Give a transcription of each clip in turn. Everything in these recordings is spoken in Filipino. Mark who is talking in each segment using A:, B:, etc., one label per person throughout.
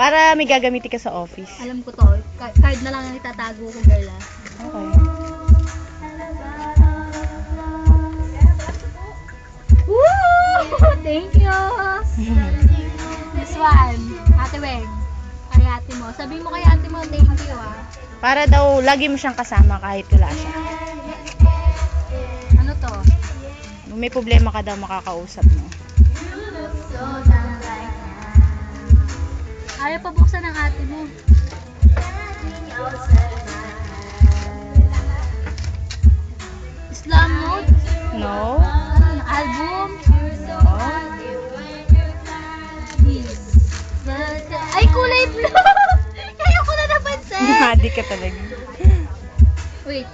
A: Para may gagamitin ka sa office.
B: Alam ko to. Card na lang ang itatago ko, girl.
A: Okay.
B: Woo! Thank you! This one, Ate Weng. Kay ate mo. Sabi mo kay ate mo, thank you
A: Para daw lagi mo siyang kasama kahit wala siya.
B: Ano to?
A: Kung may problema ka daw makakausap mo.
B: Ayaw pa buksan ng ate mo. Islam mode?
A: No?
B: Album?
A: No?
B: Ay, kulay blue! Kaya ko na napansin!
A: Madi ka talaga.
B: Wait.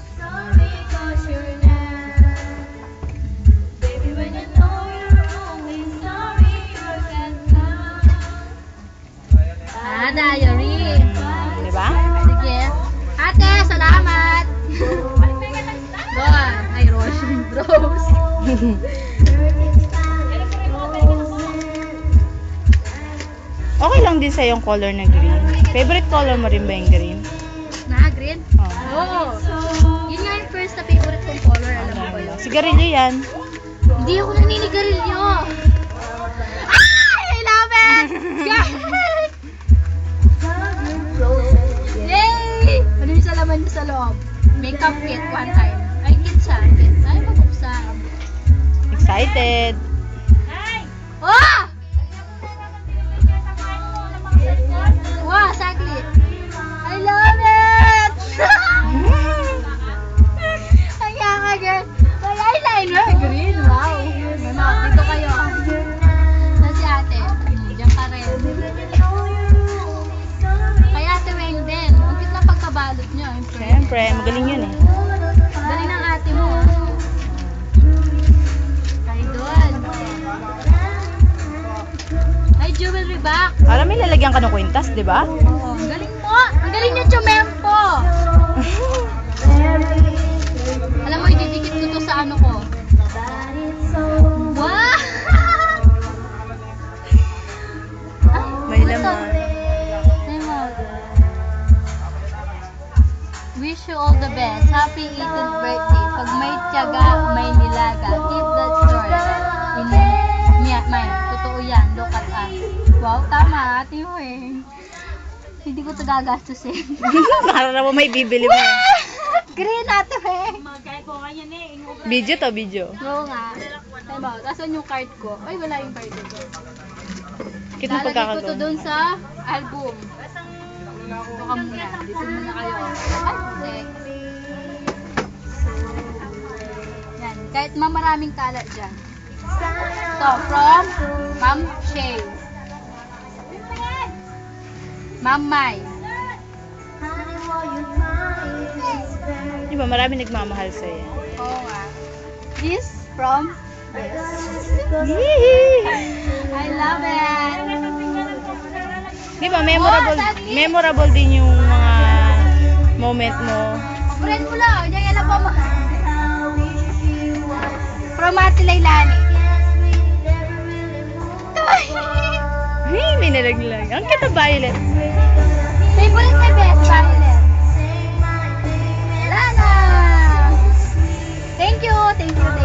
B: Diary.
A: Di ba?
B: Sige. Ate, salamat! Doon. Ay, Rose. Rose.
A: Okay lang din sa yung color na green. Favorite color mo rin ba yung green?
B: Na, green?
A: Oo.
B: Oo. Yun nga yung first na favorite kong color. Alam mo ba yun?
A: Sigarilyo yan.
B: Hindi ako naninigarilyo. Ay! I love it! Yes! Yay! Ano yung sa laman niya sa loob? Makeup kit one time. Ay, kit siya. Kit. Ay, mabuksan.
A: Excited.
B: Oh! Wow, saglit. I love it! Kaya nga, girl. May eyeliner. Green, wow. Mama, dito kayo. Na si ate. Diyan ka rin. Kaya ate Weng din. Ang cute na pagkabalot niya.
A: Siyempre, magaling yun eh.
B: Galing ng ate mo. Ay, doon. Ay, jewelry box.
A: Alam may lalagyan ka ng kwintas, di ba?
B: Oo, ang galing mo. Ang galing niya, Chumempo. Alam mo, ididikit ko to sa ano ko. Wow!
A: May
B: ano to?
A: laman.
B: Nemo. Wish you all the best. Happy 18th birthday. Pag may tiyaga, may nilaga. Keep that story in mind. Totoo yan. Look at us. Wow, tama. Ate mo eh. Hindi ko ito gagastusin.
A: Para naman may bibili mo.
B: Green ate eh.
A: Video to, video.
B: Oo nga. Diba? Kasan yung card ko? Ay, wala yung card ko.
A: Cute na
B: Lalagay ko to
A: pagkakagawa.
B: dun sa album. Ito ka muna. Dito muna kayo. Ay, yan. Kahit maraming kalat dyan. So, from Ma'am Shay. Ma'am Mai.
A: Di ba, marami nagmamahal sa'yo.
B: Oo nga. This from I love it.
A: Di ba, memorable din yung mga moment mo.
B: Friend mo lang. Yan lang po. From Ate Lailani.
A: Hey, may nalaglag. Ang kita violet.
B: Favorite na best violet. Wala na. Thank you. Thank you.